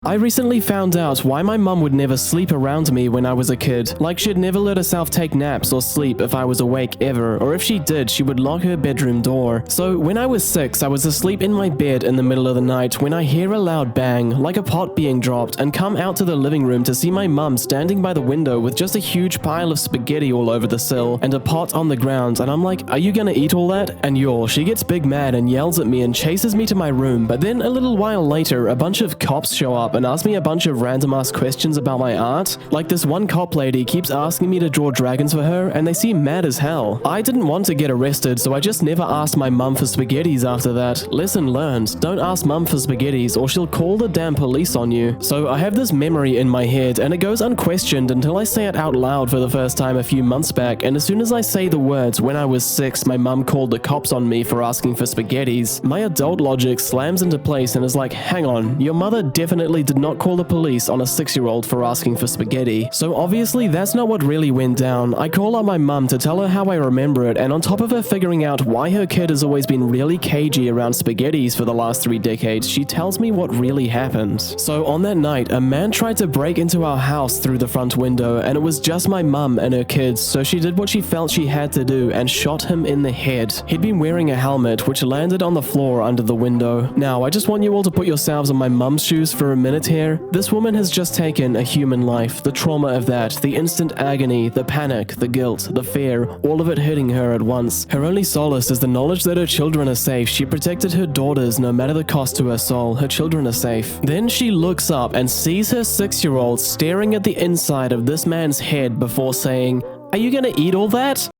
I recently found out why my mum would never sleep around me when I was a kid. Like, she'd never let herself take naps or sleep if I was awake ever, or if she did, she would lock her bedroom door. So when I was 6, I was asleep in my bed in the middle of the night when I hear a loud bang, like a pot being dropped, and come out to the living room to see my mum standing by the window with just a huge pile of spaghetti all over the sill and a pot on the ground, and I'm like, are you gonna eat all that? And she gets big mad and yells at me and chases me to my room, but then a little while later, a bunch of cops show up and ask me a bunch of random ass questions about my art. Like, this one cop lady keeps asking me to draw dragons for her, and they seem mad as hell. I didn't want to get arrested, so I just never asked my mum for spaghettis after that. Lesson learned, don't ask mum for spaghettis or she'll call the damn police on you. So I have this memory in my head, and it goes unquestioned until I say it out loud for the first time a few months back, and as soon as I say the words, when I was 6, my mum called the cops on me for asking for spaghettis, my adult logic slams into place and is like, hang on, your mother definitely did not call the police on a 6-year-old for asking for spaghetti. So obviously that's not what really went down. I call up my mum to tell her how I remember it, and on top of her figuring out why her kid has always been really cagey around spaghettis for the last 3 decades, she tells me what really happened. So on that night, a man tried to break into our house through the front window, and it was just my mum and her kids, so she did what she felt she had to do and shot him in the head. He'd been wearing a helmet, which landed on the floor under the window. Now, I just want you all to put yourselves in my mum's shoes for a minute here. This woman has just taken a human life, the trauma of that, the instant agony, the panic, the guilt, the fear, all of it hitting her at once. Her only solace is the knowledge that her children are safe. She protected her daughters no matter the cost to her soul. Her children are safe. Then she looks up and sees her 6-year-old staring at the inside of this man's head before saying, "Are you gonna eat all that?"